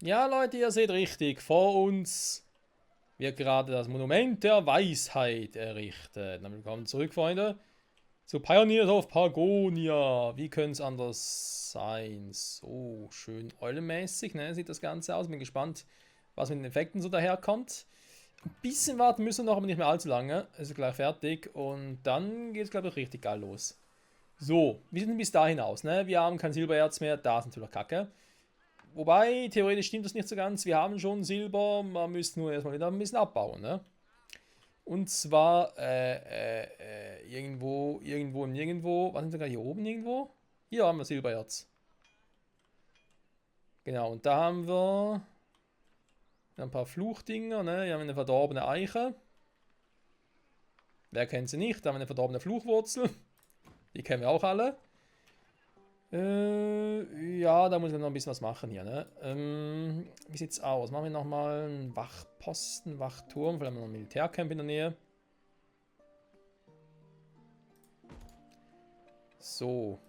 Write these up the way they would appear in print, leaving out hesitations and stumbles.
Ja, Leute, ihr seht richtig. Vor uns wird gerade das Monument der Weisheit errichtet. Dann willkommen zurück, Freunde, zu Pioneers of Pagonia. Wie könnte es anders sein? So schön eulenmäßig, ne? Sieht das Ganze aus. Bin gespannt, was mit den Effekten so daherkommt. Ein bisschen warten müssen wir noch, aber nicht mehr allzu lange. Es ist gleich fertig und dann geht es, glaube ich, richtig geil los. So, wie sieht denn bis dahin aus? Ne? Wir haben kein Silbererz mehr, da ist natürlich Kacke. Wobei, theoretisch stimmt das nicht so ganz. Wir haben schon Silber, man müsste nur erstmal wieder ein bisschen abbauen. Ne? Und zwar irgendwo und nirgendwo. Was sind sogar hier oben irgendwo? Hier haben wir Silbererz. Genau, und da haben wir ein paar Fluchdinger. Ne? Hier haben wir eine verdorbene Eiche. Wer kennt sie nicht? Da haben wir eine verdorbene Fluchwurzel. Die kennen wir auch alle. Ja, da muss man noch ein bisschen was machen hier, ne? Wie sieht's aus? Machen wir nochmal einen Wachposten, Wachturm, vielleicht haben wir noch ein Militärcamp in der Nähe. So.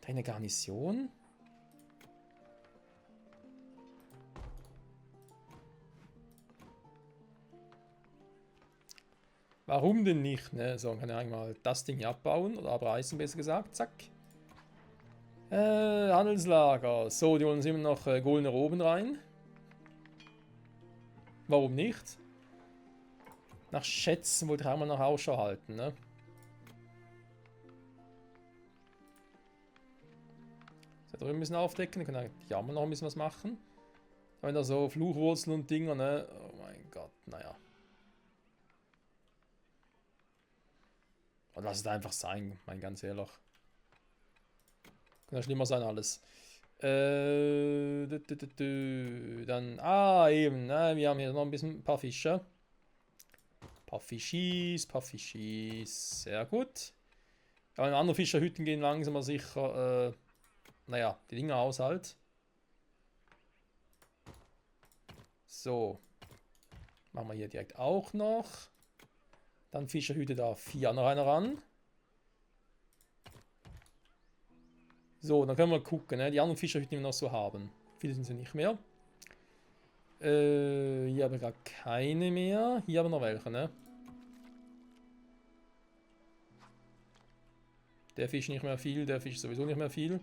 Da eine Garnison? Warum denn nicht, ne? So, man kann ja eigentlich mal das Ding hier abbauen oder abreißen, besser gesagt. Zack. Handelslager. So, die holen uns immer noch Gold nach oben rein. Warum nicht? Nach Schätzen wollte ich einmal nach Ausschau halten, ne? Da drüben ein bisschen aufdecken, dann können die auch noch ein bisschen was machen. Aber wenn da so Fluchwurzeln und Dinger, ne? Oh mein Gott, naja. Und lass es einfach sein, mein ganz ehrlich. Kann ja schlimmer sein alles. Dann, eben, ne? Wir haben hier noch ein paar Fische. Paar Fischis, sehr gut. Aber in andere Fischerhütten gehen langsam aber sicher, naja, die Dinger aus halt. So. Machen wir hier direkt auch noch. Dann Fischerhütte da 4 noch einer ran. So, dann können wir gucken, ne? Die anderen Fischerhütten, die wir noch so haben. Viele sind sie nicht mehr. Hier habe ich gar keine mehr. Hier haben wir noch welche, ne? Der Fisch nicht mehr viel, der Fisch sowieso nicht mehr viel.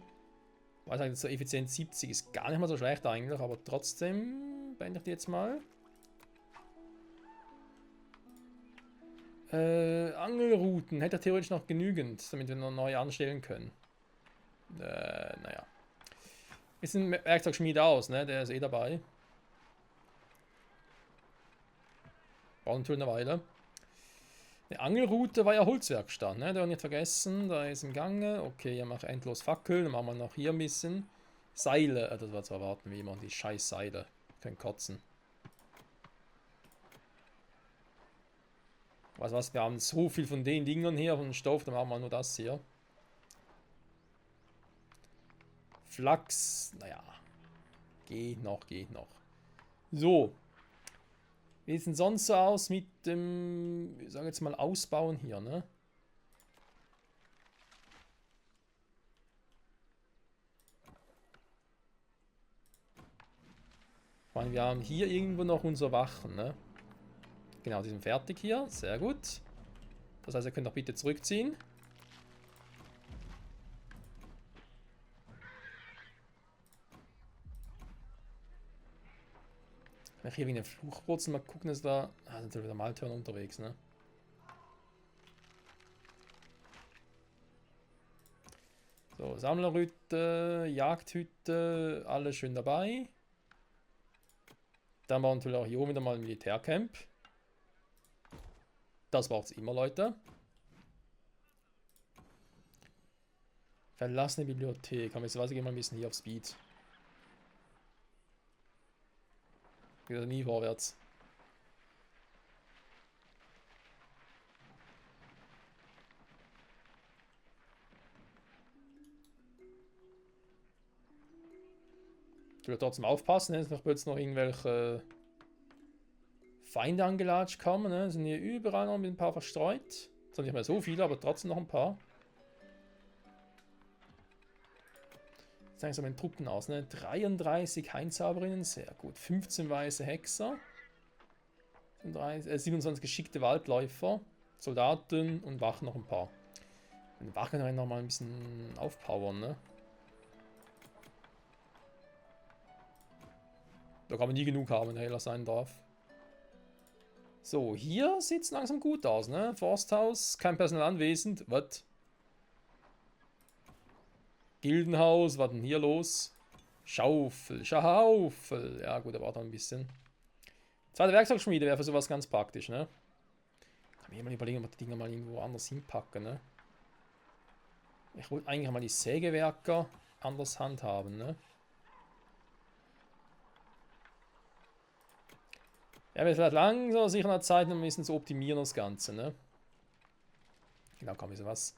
Weiß eigentlich, so effizient 70 ist gar nicht mal so schlecht eigentlich, aber trotzdem beende ich die jetzt mal. Angelrouten hätte theoretisch noch genügend, damit wir noch neue anstellen können. Naja. Ist ein Werkzeugschmied aus, ne? Der ist eh dabei. Braucht natürlich eine Weile. Die Angelroute war ja Holzwerkstatt, ne? Der nicht vergessen, da ist im Gange. Okay, hier mache ich endlos Fackeln, dann machen wir noch hier ein bisschen. Seile, das war zu erwarten, wie immer, die scheiß Seile. Können kotzen. Weißt du was, wir haben so viel von den Dingern hier, von Stoff, dann machen wir nur das hier. Flachs, naja. Geht noch. So. Wie sieht es denn sonst so aus mit dem, ich sage jetzt mal, Ausbauen hier, ne? Ich meine, wir haben hier irgendwo noch unser Wachen, ne? Genau, die sind fertig hier. Sehr gut. Das heißt, ihr könnt auch bitte zurückziehen. Kann ich hier wegen den Fluchwurzeln mal gucken, dass da... Ah, sind wieder Maltörner unterwegs, ne? So, Sammlerhütte, Jagdhütte, alles schön dabei. Dann bauen wir natürlich auch hier oben wieder mal ein Militärcamp. Das braucht es immer, Leute. Verlassene Bibliothek. Haben wir jetzt weiß ich mal ein bisschen hier auf Speed. Geht nie vorwärts. Ich will trotzdem aufpassen, jetzt noch plötzlich noch irgendwelche Feinde angelatscht kommen. Ne? Sind hier überall noch ein paar verstreut. Sind nicht mehr so viele, aber trotzdem noch ein paar. langsam in Truppen aus, ne? 33 Heinzauberinnen, sehr gut. 15 weiße Hexer. 27 geschickte Waldläufer, Soldaten und Wachen noch ein paar. Die Wachen können wir noch mal ein bisschen aufpowern, ne? Da kann man nie genug haben, wenn Hehler sein darf. So, hier sieht es langsam gut aus, ne? Forsthaus, kein Personal anwesend. Was? Gildenhaus, was denn hier los? Schaufel, Schaufel. Ja gut, da braucht noch ein bisschen. Zweite Werkzeugschmiede wäre für sowas ganz praktisch, ne? Kann mir mal überlegen, ob ich die Dinger mal irgendwo anders hinpacken, ne? Ich wollte eigentlich mal die Sägewerker anders handhaben, ne? Ja, wir vielleicht langsam sicher nach Zeit noch ein bisschen zu optimieren das Ganze, ne? Genau, komm, ist was.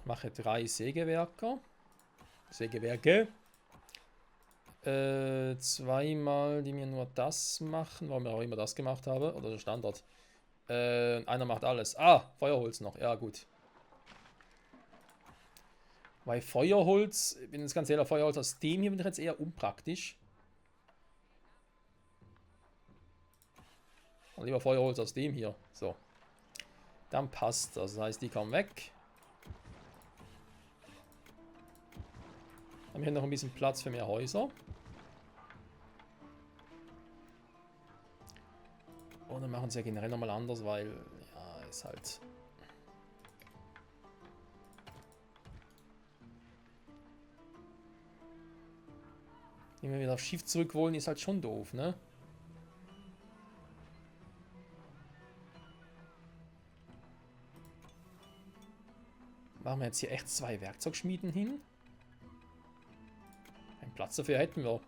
Mache 3 Sägewerker. Sägewerke. Zweimal, die mir nur das machen, warum ich auch immer das gemacht habe, oder der Standard. Einer macht alles. Ah, Feuerholz noch, ja gut. Weil Feuerholz, ich bin jetzt ganz ehrlich, Feuerholz aus dem hier bin ich jetzt eher unpraktisch. Und lieber Feuerholz aus dem hier. So. Dann passt das. Das heißt, die kommen weg. Dann haben wir hier noch ein bisschen Platz für mehr Häuser. Und dann machen sie ja generell nochmal anders, weil, ja, ist halt... Wenn wir wieder aufs Schiff zurück wollen, ist halt schon doof, ne? Machen wir jetzt hier echt 2 Werkzeugschmieden hin? Einen Platz dafür hätten wir.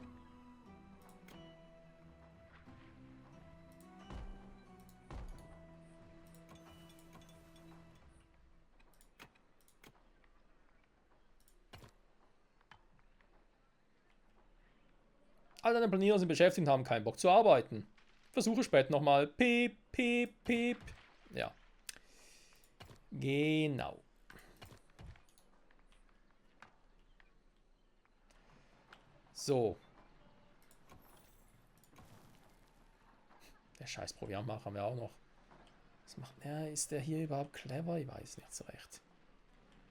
All deine Planierer sind beschäftigt und haben keinen Bock zu arbeiten. Versuche später nochmal. Piep, piep, piep. Ja. Genau. So. Der scheiß Proviant haben wir auch noch. Was macht er? Ist der hier überhaupt clever? Ich weiß nicht so recht.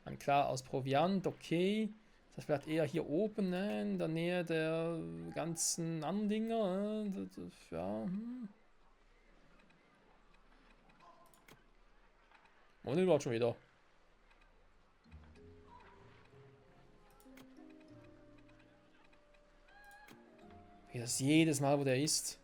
Dann klar, aus Proviant, okay. Das vielleicht eher hier oben, ne, in der Nähe der ganzen anderen Dinger. Ja. Und überhaupt schon wieder. Wie das jedes Mal, wo der ist.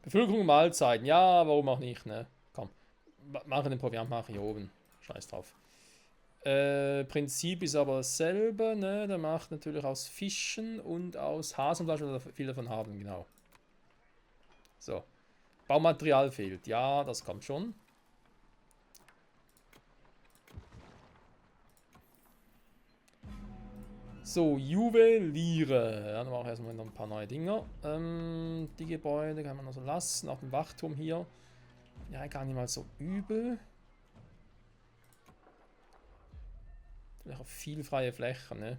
Bevölkerung und Mahlzeiten. Ja, warum auch nicht, ne? Komm. Machen den Proviant, mache ich hier oben. Scheiß drauf. Prinzip ist aber dasselbe, ne? Der macht natürlich aus Fischen und aus Hasenfleisch, weil wir viel davon haben, genau. So. Baumaterial fehlt. Ja, das kommt schon. So, Juweliere. Ja, dann machen wir erstmal noch ein paar neue Dinger. Die Gebäude kann man noch so lassen. Auch den Wachturm hier. Ja, gar nicht mal so übel. Vielleicht auch viel freie Fläche, ne?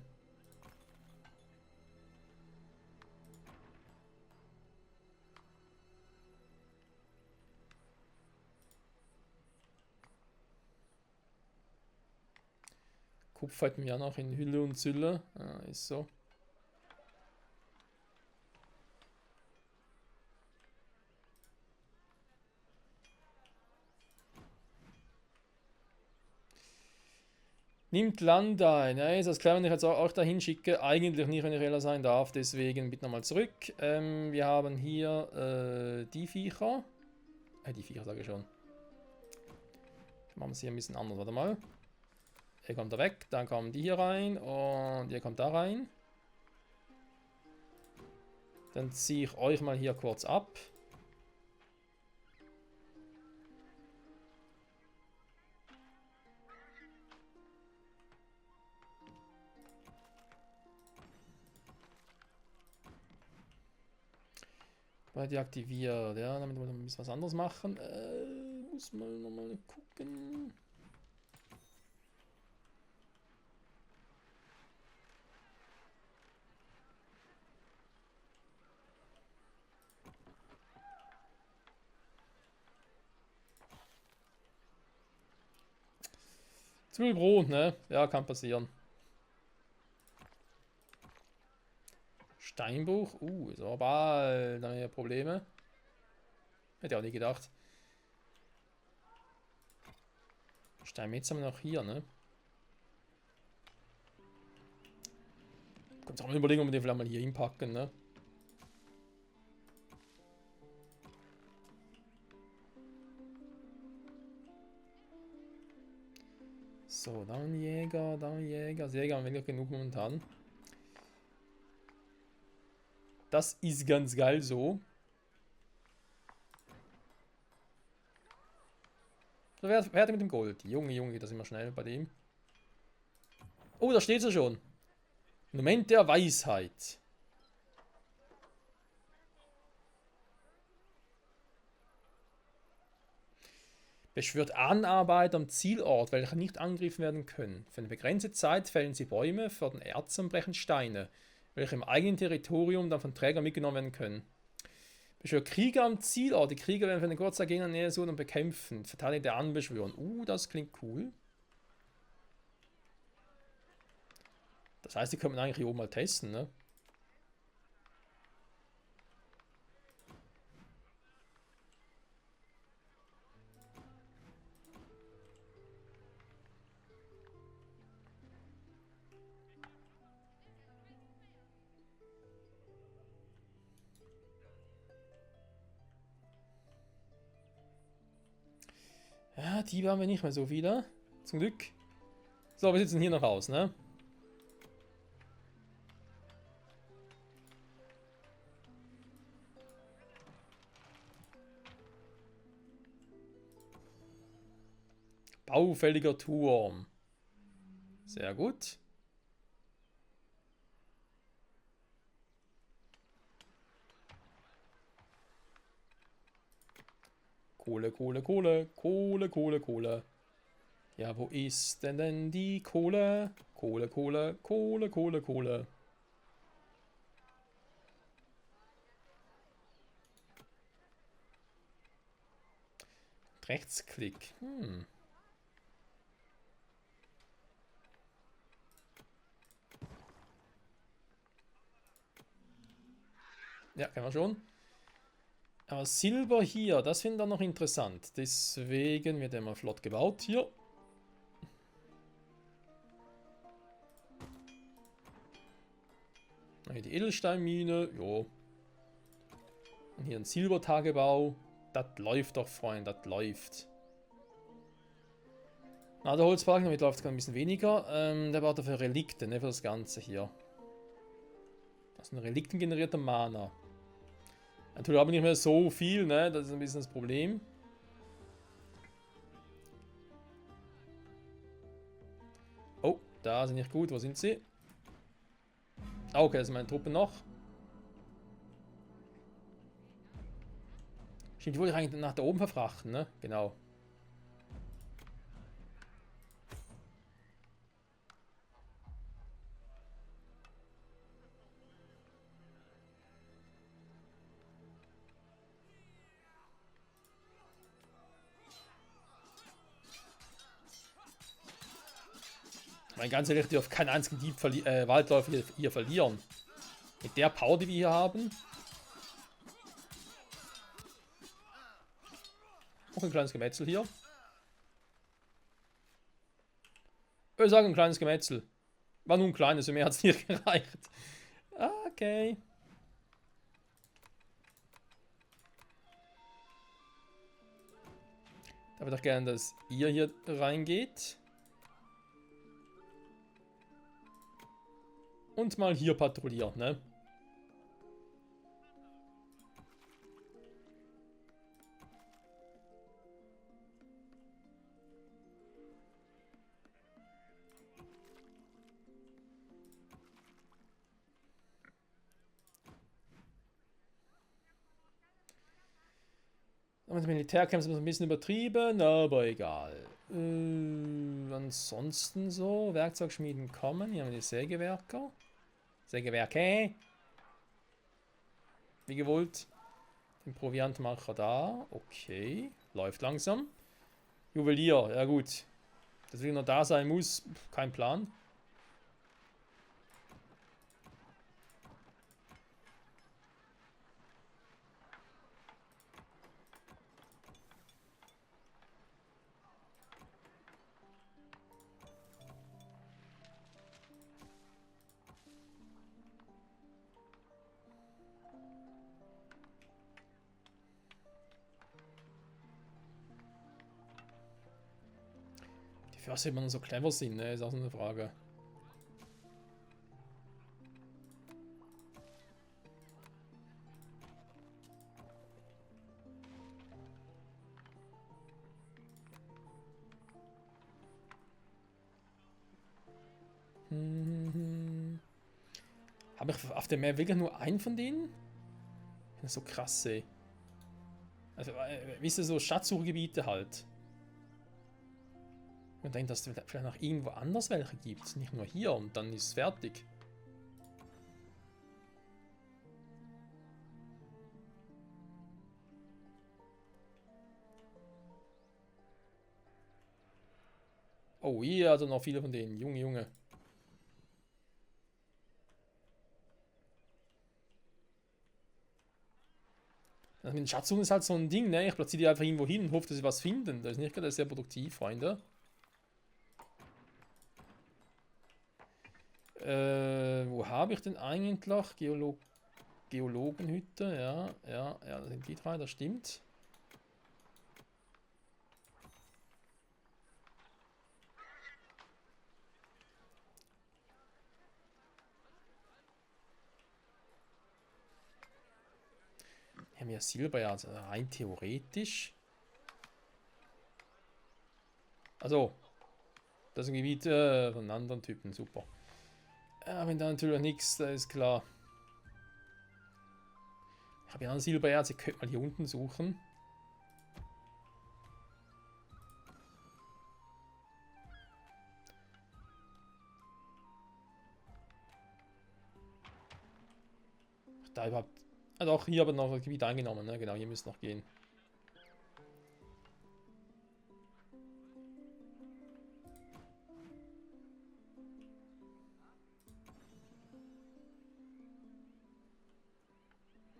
Kupfer hätten wir ja noch in Hülle und Fülle. Ja, ist so. Nimmt Land ein. Ja, ist das klar, wenn ich jetzt auch dahin schicke. Eigentlich nicht, wenn ich ehrlich sein darf. Deswegen bitte nochmal zurück. Wir haben hier die Viecher. Die Viecher sage ich schon. Machen wir es hier ein bisschen anders. Warte mal. Ihr kommt da weg. Dann kommen die hier rein. Und ihr kommt da rein. Dann ziehe ich euch mal hier kurz ab. Deaktiviert, ja, damit wollen wir ein bisschen was anderes machen. Muss man nochmal gucken. Zu viel Brot, ne? Ja, kann passieren. Steinbruch, ist aber bald, da haben wir Probleme. Hätte ich auch nie gedacht. Steinmetz haben wir noch hier, ne? Kommt auch mal überlegen, ob wir den vielleicht mal hier hinpacken, ne? So, da ein Jäger, da ein Jäger. Also Jäger haben wir genug momentan. Das ist ganz geil so. So, wer hat mit dem Gold? Junge, Junge, geht das immer schnell bei dem. Oh, da steht sie schon. Moment der Weisheit. Beschwört Ahnenarbeit am Zielort, welche nicht angegriffen werden können. Für eine begrenzte Zeit fällen sie Bäume, fördern Erze und brechen Steine, welche im eigenen Territorium dann von Trägern mitgenommen werden können. Beschwört Krieger am Zielort. Die Krieger werden für eine kurze Zeit in der Nähe suchen und bekämpfen. Verteidigte anbeschwören. Das klingt cool. Das heißt, die könnte man eigentlich hier oben mal testen, ne? Ja, die haben wir nicht mehr so viele. Zum Glück. So, wir sitzen hier noch aus, ne? Baufälliger Turm. Sehr gut. Kohle, Kohle, Kohle, Kohle, Kohle, Kohle. Ja, wo ist denn die Kohle? Kohle, Kohle, Kohle, Kohle, Kohle. Rechtsklick. Ja, kennen wir schon. Aber Silber hier, das finde ich dann noch interessant. Deswegen wird er mal flott gebaut hier. Hier die Edelsteinmine, jo. Und hier ein Silbertagebau. Das läuft doch, Freund, das läuft. Na, der Holzbalken, damit läuft es ein bisschen weniger. Der baut dafür Relikte, ne, für das Ganze hier. Das ist ein reliktengenerierter Mana. Natürlich aber nicht mehr so viel, ne, das ist ein bisschen das Problem. Oh, da sind nicht gut, wo sind sie? Ah, okay, das sind meine Truppen noch. Stimmt, die wollte ich eigentlich nach da oben verfrachten, ne? Genau. Mein ganz ehrlich, die dürfen keinen einzigen Waldläufer hier verlieren. Mit der Power, die wir hier haben. Noch ein kleines Gemetzel hier. Ich würde sagen, ein kleines Gemetzel. War nur ein kleines, für mehr hat es nicht gereicht. Okay. Da würde ich gerne, dass ihr hier reingeht. Und mal hier patrouilliert, ne? Mit dem Militärkämpfen ist ein bisschen übertrieben, aber egal. Ansonsten so, Werkzeugschmieden kommen. Hier haben wir die Sägewerker. Sägewerke. Wie gewollt. Den Proviantmacher da. Okay. Läuft langsam. Juwelier, ja gut. Dass er noch da sein muss, kein Plan. Die Förster immer noch so clever sind, ne? Ist auch so eine Frage. Habe ich auf der Map wirklich nur einen von denen? Das ist so krass, ey. Also, wisst ihr, so Schatzsuchgebiete halt. Und denkt, dass es vielleicht noch irgendwo anders welche gibt. Nicht nur hier und dann ist es fertig. Oh, hier also noch viele von denen. Junge, Junge. Also mit den Schatzsuchen ist halt so ein Ding, ne? Ich platziere die einfach irgendwo hin und hoffe, dass sie was finden. Das ist nicht gerade sehr produktiv, Freunde. Wo habe ich denn eigentlich? Geologenhütte, ja, das sind die drei, das stimmt. Hier haben wir Silber, ja, also rein theoretisch. Also, das ist ein Gebiet von anderen Typen, super. Wenn da natürlich nichts, da ist klar. Ich habe ja ein Silbererz, ich könnte mal hier unten suchen. Da überhaupt. Ah doch, hier aber noch das Gebiet eingenommen, ne? Genau, hier müsste noch gehen.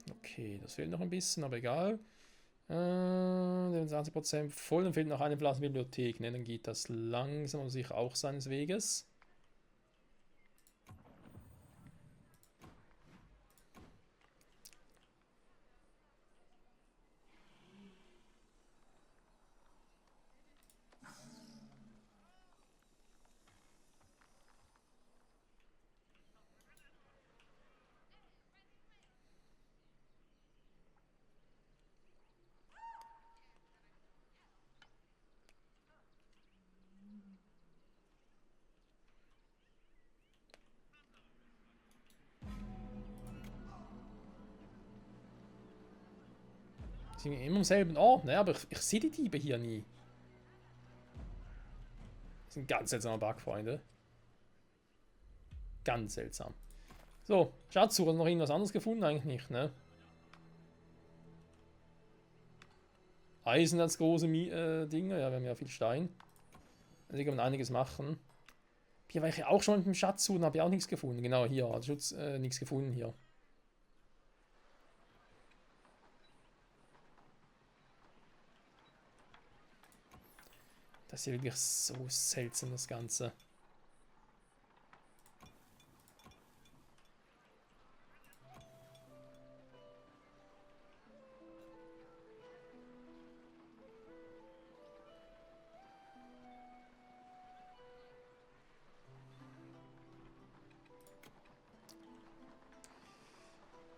Okay, das fehlt noch ein bisschen, aber egal. 20% voll, dann fehlt noch eine Blasenbibliothek. Ne? Dann geht das langsam und sicher auch seines Weges. Sind wir immer am selben Ort, ne? Aber ich sehe die Diebe hier nie. Das ist ein ganz seltsamer Bug, Freunde. Ganz seltsam. So, Schatzsucher, noch irgendwas anderes gefunden? Eigentlich nicht, ne? Eisen als große Dinge, ja, wir haben ja viel Stein. Also hier kann man einiges machen. Hier war ich ja auch schon mit dem Schatzsuchen, habe ich auch nichts gefunden. Genau, hier, hat Schutz, nichts gefunden hier. Das ist ja wirklich so seltsam, das Ganze.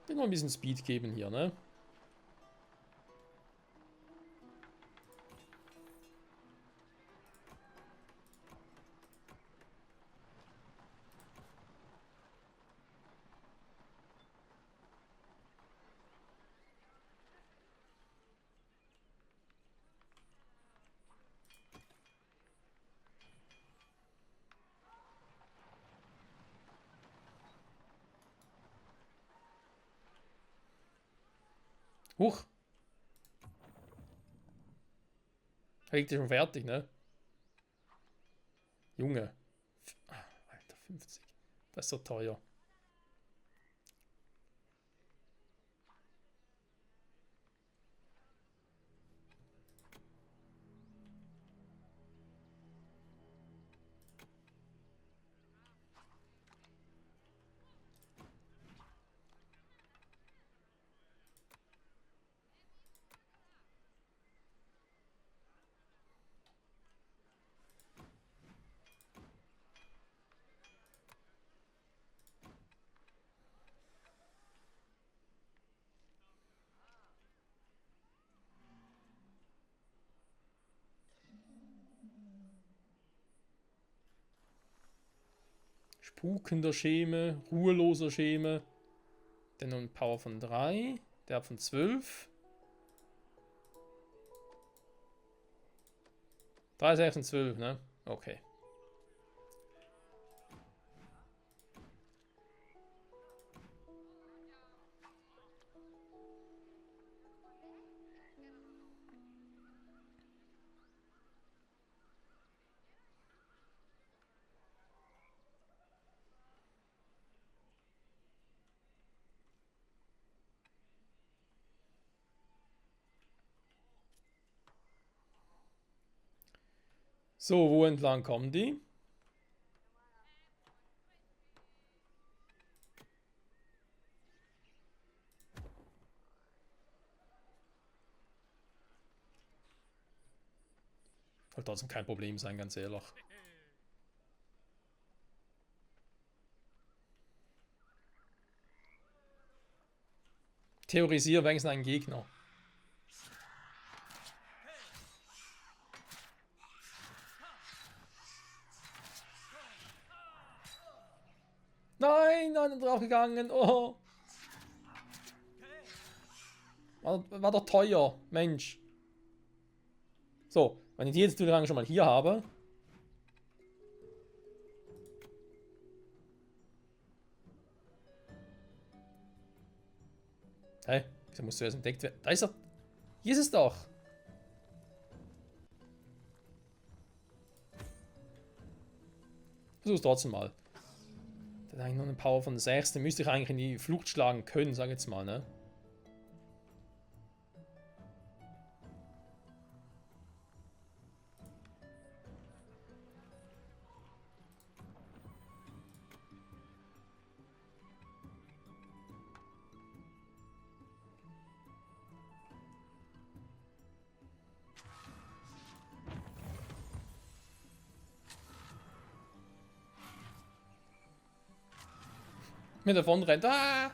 Will noch ein bisschen Speed geben hier, ne? Huch. Liegt schon fertig, ne? Junge. Alter, 50. Das ist so teuer. Spukender Scheme, ruheloser Scheme. Dann noch ein Power von 3. Der hat von 12. 3, 6 und 12, ne? Okay. So, wo entlang kommen die? Soll trotzdem kein Problem sein, ganz ehrlich. Theorisiere wenigstens einen Gegner. Nein, nein, draufgegangen. Oh. War doch teuer, Mensch. So, wenn ich die jetzt schon mal hier habe. Hä? Wieso muss zuerst entdeckt werden? Da ist er. Hier ist es doch. Versuch's trotzdem mal. Der hat eigentlich nur eine Power von 6. Den müsste ich eigentlich in die Flucht schlagen können, sag ich jetzt mal, ne? Mir davon rennt. Ah!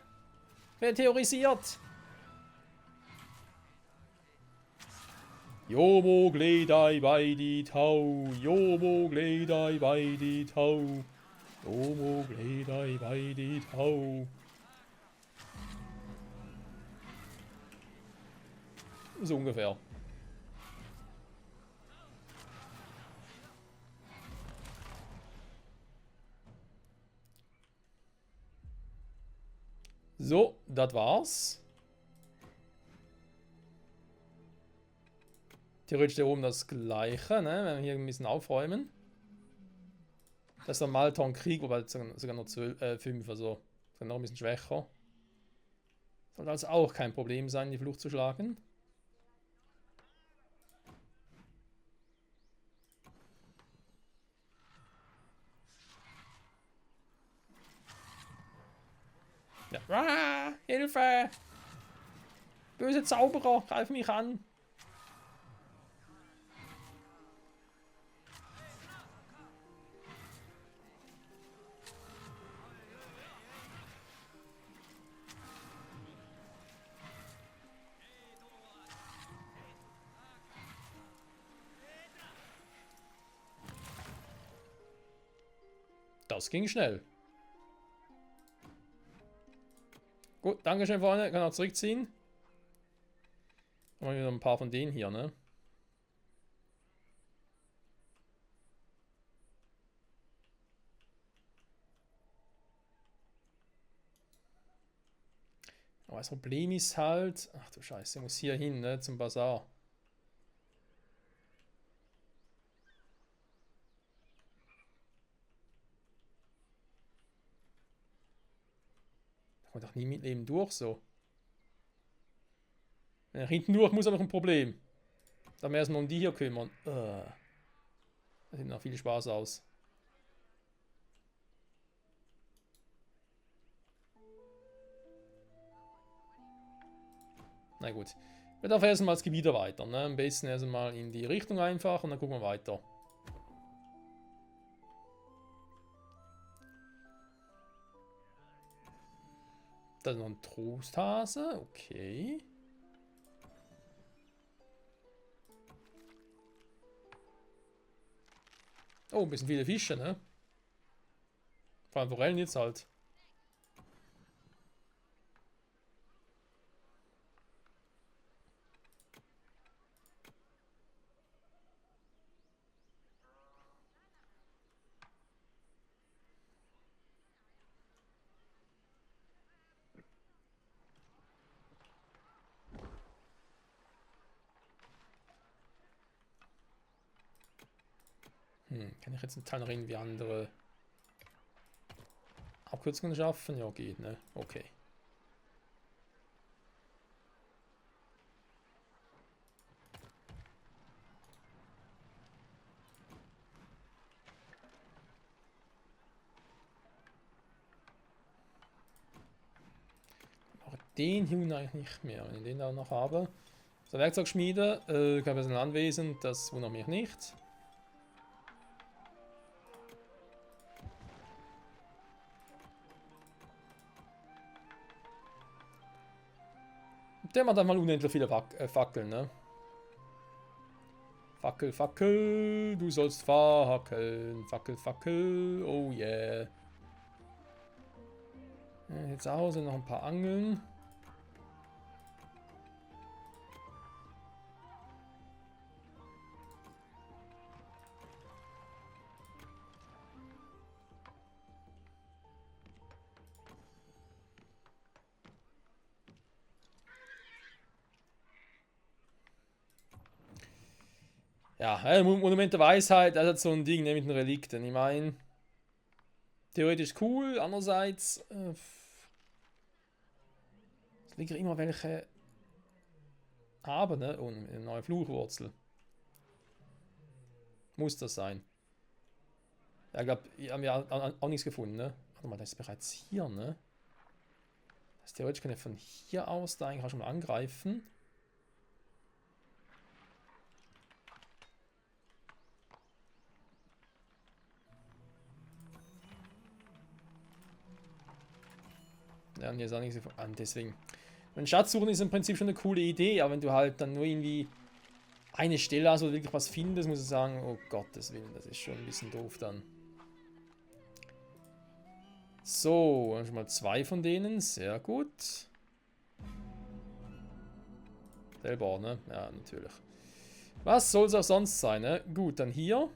Wer theorisiert? Jomo gledai bei die Tau. Jomo gledai bei die Tau. Jomo gledai bei die Tau. So ungefähr. So, das war's. Theoretisch hier oben das gleiche, ne? Wenn wir hier ein bisschen aufräumen. Das ist der Malton-Krieg, wobei sogar nur 5, also noch ein bisschen schwächer. Soll also auch kein Problem sein, die Flucht zu schlagen. Ja. Ah, Hilfe! Böse Zauberer, greif mich an! Das ging schnell. Gut, Dankeschön, Freunde. Kann auch zurückziehen. Dann haben wir wieder ein paar von denen hier, ne? Aber das Problem ist halt... Ach du Scheiße, ich muss hier hin, ne, zum Bazar. Da kommt doch nie mit Leben durch, so. Ja, hinten durch muss aber noch ein Problem. Da müssen wir um die hier kümmern. Das sieht noch viel Spaß aus. Na gut. Wir darf erstmal das Gebiet erweitern. Ne? Am besten erstmal in die Richtung einfach und dann gucken wir weiter. Da ist noch ein Trosthase. Okay. Oh, ein bisschen viele Fische, ne? Vor allem Forellen jetzt halt. Kann ich jetzt einen Teil noch irgendwie andere Abkürzungen schaffen? Ja, geht, ne? Okay. Aber den hier eigentlich nicht mehr, wenn ich den da noch habe. So, Werkzeugschmiede, kein Personal anwesend, das wundert mich nicht. Der macht dann mal unendlich viele Fackeln, ne? Fackel, Fackel, du sollst fackeln. Fackel, Fackel, oh yeah. Jetzt zu Hause noch ein paar Angeln. Ja, Monument der Weisheit, das hat so ein Ding, ne, mit den Relikten. Ich meine, theoretisch cool, andererseits es liegen immer welche haben, ne? Und eine neue Fluchwurzel. Muss das sein. Ja, ich glaube, wir haben ja auch nichts gefunden, ne? Warte mal, das ist bereits hier, ne? Das theoretisch kann ich von hier aus da eigentlich auch schon mal angreifen. Ja, und hier ist auch nichts gefunden. Deswegen. Ein Schatz suchen ist im Prinzip schon eine coole Idee, aber wenn du halt dann nur irgendwie eine Stelle hast, wo du wirklich was findest, muss ich sagen, oh Gottes Willen, das ist schon ein bisschen doof dann. So, schon mal 2 von denen, sehr gut. Selber, ne? Ja, natürlich. Was soll es auch sonst sein, ne? Gut, dann hier.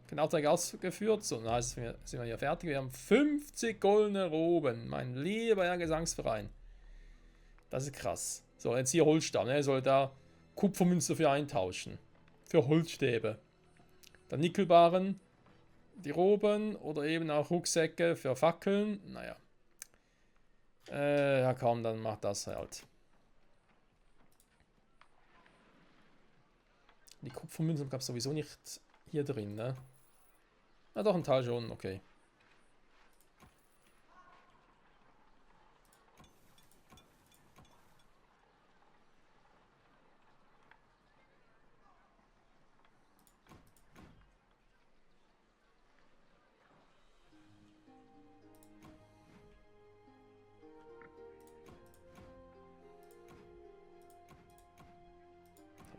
Genau, Auftrag ausgeführt. So, dann heißt es, sind wir hier fertig. Wir haben 50 goldene Roben. Mein lieber Herr Gesangsverein. Das ist krass. So, jetzt hier Holzstamm. Ne? Er soll da Kupfermünze für eintauschen. Für Holzstäbe. Dann Nickelbarren. Die Roben. Oder eben auch Rucksäcke für Fackeln. Naja. Ja komm, dann macht das halt. Die Kupfermünzen gab es sowieso nicht hier drin, ne? Na doch, ein Teil schon, okay.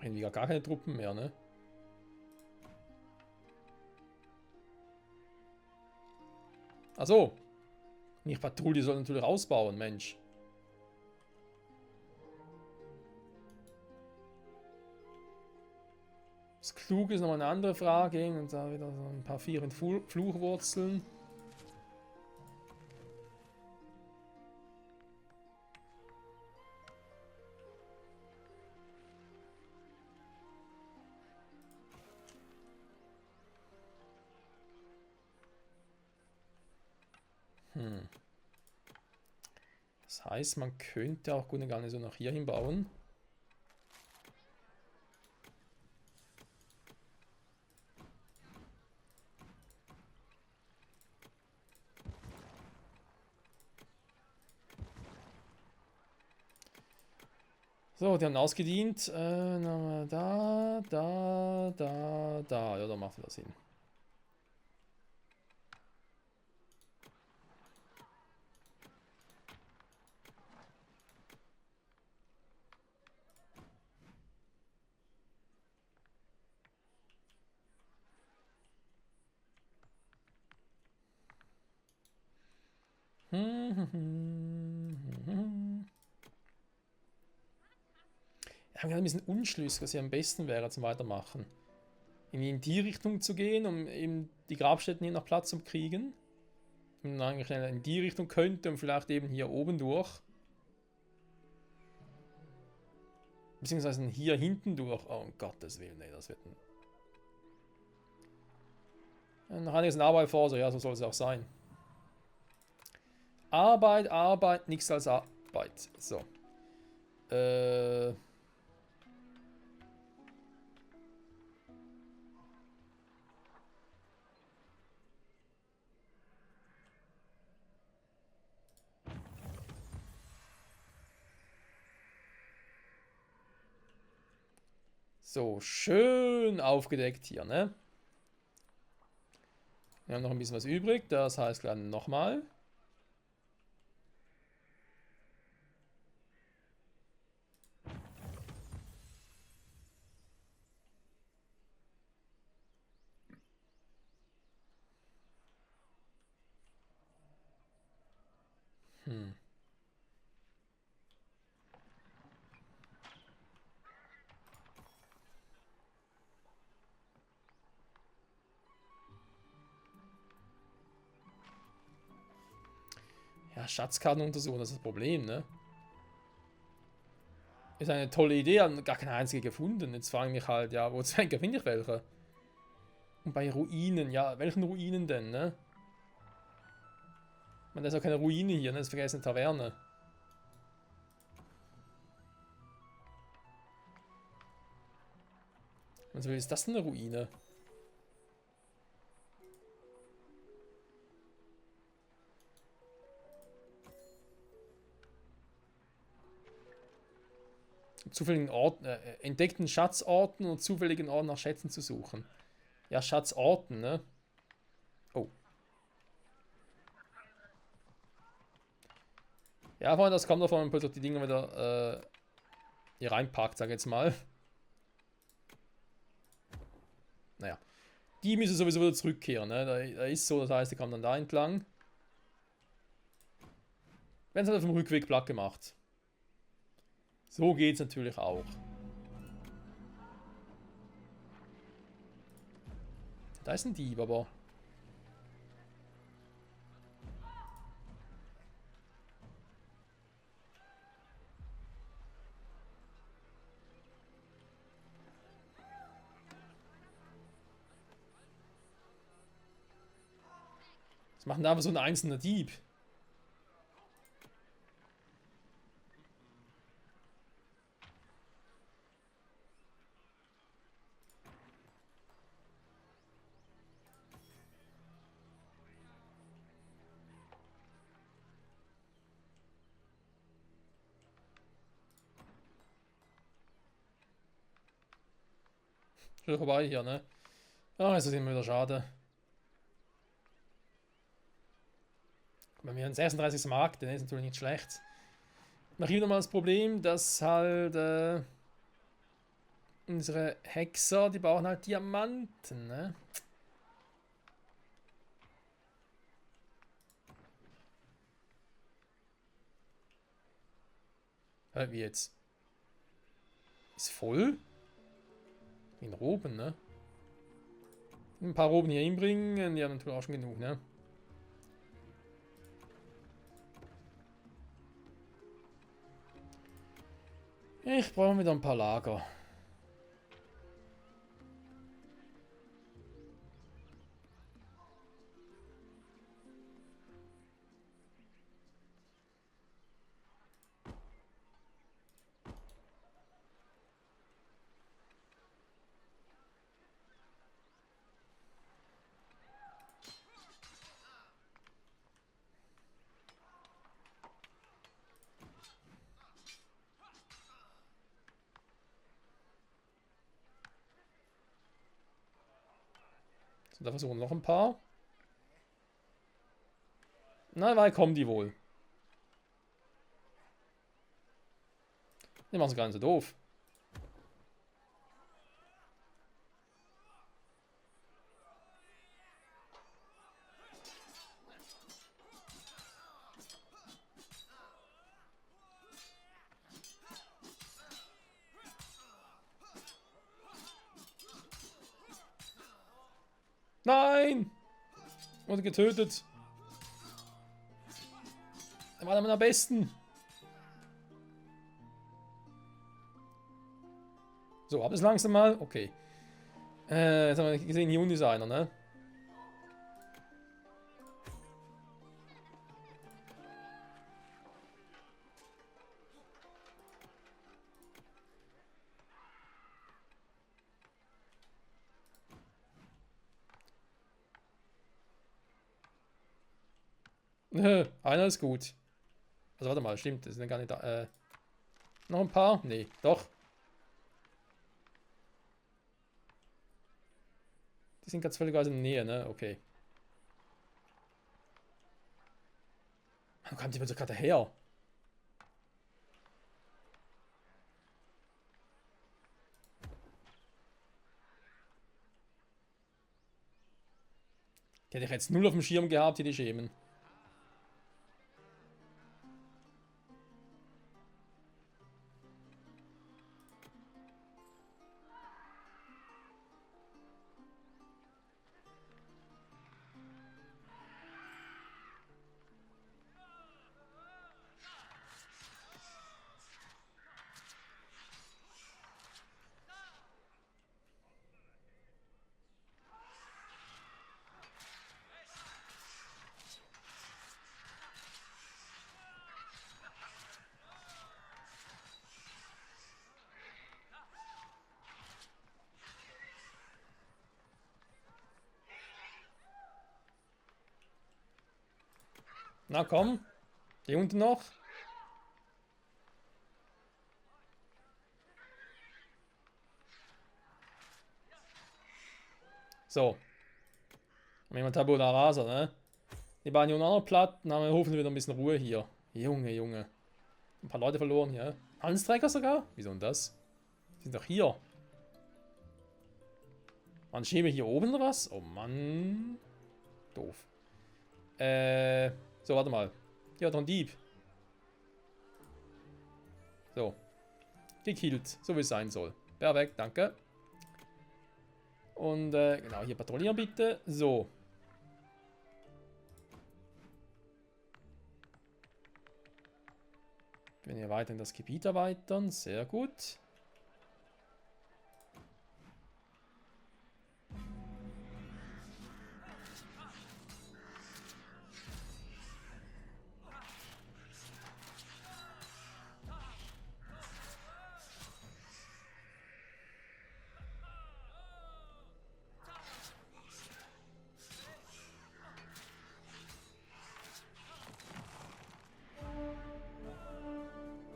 Irgendwie gar keine Truppen mehr, ne? Achso. Nicht Patrouille soll natürlich ausbauen, Mensch. Das Kluge ist nochmal eine andere Frage. Und da wieder so ein paar 4 in Fluchwurzeln. Hm. Das heißt, man könnte auch gut eine Garnison nach hier hinbauen. So, die haben ausgedient. Da. Ja, da macht das Sinn. Ich habe ein bisschen unschlüssig, was hier am besten wäre zum Weitermachen. Irgendwie in die Richtung zu gehen, um eben die Grabstätten hier noch Platz zu kriegen. Und dann eigentlich in die Richtung könnte und vielleicht eben hier oben durch. Beziehungsweise hier hinten durch. Oh, um Gottes Willen, nee, das wird noch einiges an Arbeit vor, so ja, so soll es auch sein. Arbeit, Arbeit, nichts als Arbeit. So. So, schön aufgedeckt hier, ne? Wir haben noch ein bisschen was übrig, das heißt gleich nochmal. Hm. Ja, Schatzkarten untersuchen, das ist das Problem, ne? Ist eine tolle Idee, haben gar keine einzige gefunden. Jetzt frage ich mich halt, ja, wo finde ich welche? Und bei Ruinen, ja, welchen Ruinen denn, ne? Man, da ist auch keine Ruine hier, ne? Das ist vergessene Taverne. Und so, ist das denn eine Ruine? Zufälligen Orten, entdeckten Schatzorten und zufälligen Orten nach Schätzen zu suchen. Ja, Schatzorten, ne? Oh. Ja, Freunde, das kommt davon, wenn man plötzlich die Dinge wieder hier reinpackt, sag ich jetzt mal. Naja. Die müssen sowieso wieder zurückkehren, ne? Da ist so, das heißt, die kommen dann da entlang. Wenn es halt auf dem Rückweg platt gemacht. So geht's natürlich auch. Da ist ein Dieb, aber. Was macht denn da aber so ein einzelner Dieb? Schon vorbei hier, ne? Ah, ist das immer wieder schade. Wenn wir haben 36 Mark, dann ist natürlich nicht schlecht. Nach hier nochmal das Problem, dass halt unsere Hexer, die brauchen halt Diamanten, ne? Wie jetzt? Ist voll? In Roben, ne? Ein paar Roben hier hinbringen, die haben natürlich auch schon genug, ne? Ich brauche wieder ein paar Lager. Da versuchen wir noch ein paar. Na, weil kommen die wohl. Die machen es gar nicht so doof. Nein! Wurde getötet. Er war am besten. So, ab es langsam mal. Okay. Jetzt haben wir gesehen, hier unten ist einer, ne? Einer ist gut. Also warte mal, stimmt, das sind ja gar nicht da. Noch ein paar? Nee, doch. Die sind ganz völlig aus in der Nähe, ne? Okay. Wo kam die mir so gerade her? Die hätte ich jetzt null auf dem Schirm gehabt, hier die Schemen. Na komm. Die unten noch. So. Haben wir Tabula Rasa, ne? Die beiden hier auch noch platt. Dann haben wir hoffentlich wieder ein bisschen Ruhe hier. Junge, Junge. Ein paar Leute verloren hier. Hansträger sogar? Wieso denn das? Die sind doch hier. Mann, schieben wir hier oben oder was? Oh Mann. Doof. So, warte mal. Hier hat noch ein Dieb. So. Gekillt. So wie es sein soll. Perfekt, danke. Und, genau, hier patrouillieren bitte. So. Wir können hier weiter in das Gebiet erweitern. Sehr gut.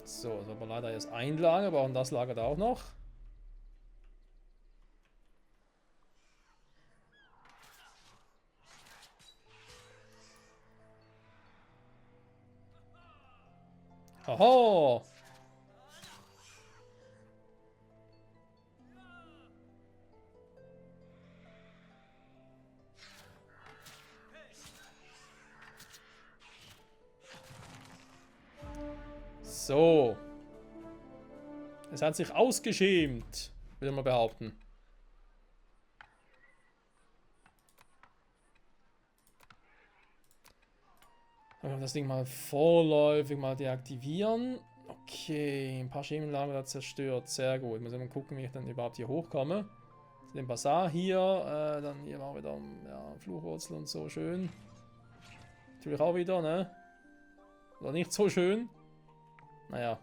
So, das war leider erst ein Lager, brauchen das Lager da auch noch. Haha! So. Es hat sich ausgeschämt, würde man behaupten. Aber das Ding mal vorläufig mal deaktivieren. Okay, ein paar Schemenlager da zerstört. Sehr gut. Muss mal gucken, wie ich dann überhaupt hier hochkomme. Den Bazar hier. Dann hier mal wieder ja, Fluchwurzel und so. Schön. Natürlich auch wieder, ne? Oder nicht so schön. Naja.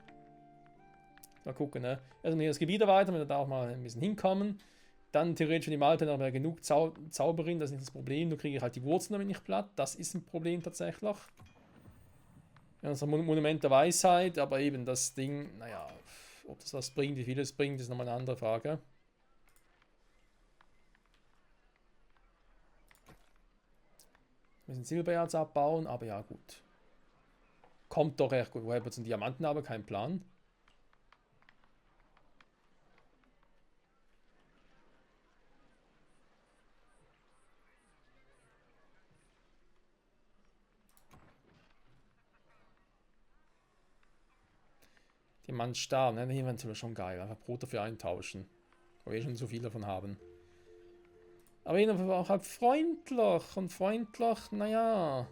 Mal gucken, ne? Also hier das Gebiet erweitern, wenn wir da auch mal ein bisschen hinkommen. Dann theoretisch, wenn die Malte noch mehr genug Zauberin, das ist nicht das Problem. Du kriege ich halt die Wurzeln damit nicht platt. Das ist ein Problem tatsächlich. Ja, das ist ein Monument der Weisheit, aber eben das Ding, naja, ob das was bringt, wie viel es bringt, ist nochmal eine andere Frage. müssen Silbererz abbauen, aber ja, gut. Kommt doch recht gut. Woher wird es einen Diamanten haben? Kein Plan. Diamantstab, ne? Hier wäre schon geil. Einfach Brot dafür eintauschen. Wo wir schon so viel davon haben. Aber jedenfalls auch halt freundlich. Und freundlich, naja.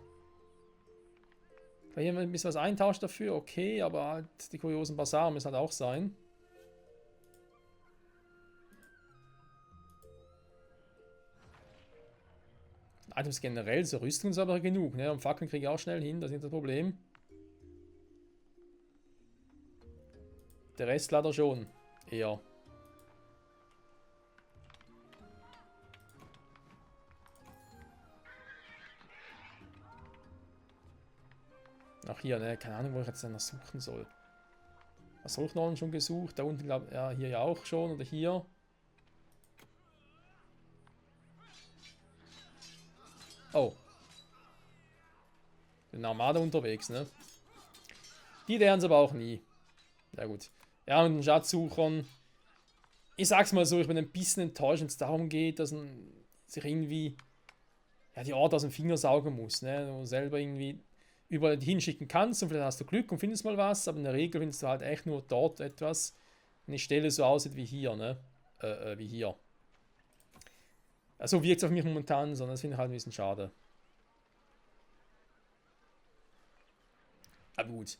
Wenn jemand ein bisschen was eintauscht dafür, okay, aber halt die kuriosen Basar müssen halt auch sein. Items generell, so Rüstung ist aber genug, ne? Und Fackeln kriege ich auch schnell hin, das ist nicht das Problem. Der Rest leider schon. Eher. Auch hier, ne? Keine Ahnung, wo ich jetzt noch suchen soll. Was soll ich noch schon gesucht? Da unten, glaube ich, ja, hier ja auch schon. Oder hier. Oh. Bin Armada unterwegs, ne? Die lernen sie aber auch nie. Ja gut. Ja, und den Schatzsuchern. Ich sag's mal so, ich bin ein bisschen enttäuscht, wenn es darum geht, dass man sich irgendwie ja, die Orte aus dem Finger saugen muss, ne? Du selber irgendwie überall hinschicken kannst und vielleicht hast du Glück und findest mal was, aber in der Regel findest du halt echt nur dort etwas, wenn die Stelle so aussieht wie hier, ne? Wie hier. Also wirkt es auf mich momentan, sondern das finde ich halt ein bisschen schade. Aber gut.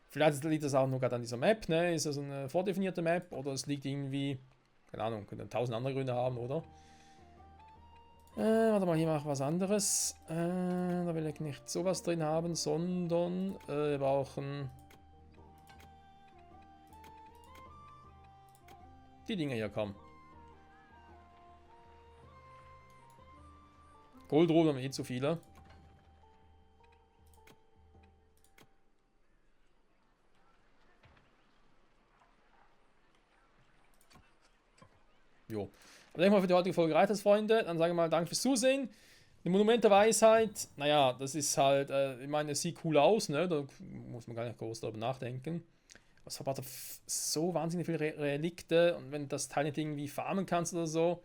Vielleicht liegt das auch nur gerade an dieser Map, ne? Ist das eine vordefinierte Map oder es liegt irgendwie, keine Ahnung, könnte 1000 andere Gründe haben, oder? Warte mal, hier mache ich was anderes. Da will ich nicht sowas drin haben, sondern wir brauchen die Dinge hier, kommen. Goldroben haben wir eh zu viele. Jo. Aber denke mal, für die heutige Folge reicht das, Freunde. Dann sage ich mal danke fürs Zusehen. Die Monument der Weisheit, naja, das ist halt, ich meine, es sieht cool aus, ne? Da muss man gar nicht groß darüber nachdenken. Was verbaut so wahnsinnig viele Relikte und wenn du das Teil nicht irgendwie farmen kannst oder so,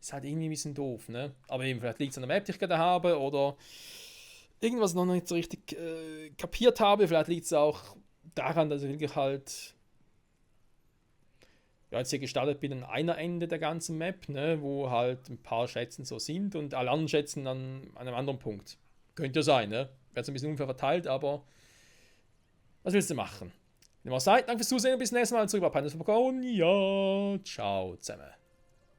ist halt irgendwie ein bisschen doof, ne? Aber eben, vielleicht liegt es an der Map, die ich gerade habe oder irgendwas noch nicht so richtig kapiert habe. Vielleicht liegt es auch daran, dass ich wirklich halt ja, jetzt hier gestartet bin an einer Ende der ganzen Map, ne, wo halt ein paar Schätzen so sind und alle anderen Schätzen an einem anderen Punkt. Könnte ja sein, ne? Wird so ein bisschen unfair verteilt, aber was willst du machen? Wenn ihr mal seid, danke fürs Zusehen und bis zum nächsten Mal zurück bei Pioneers of Pagonia. Ciao zusammen.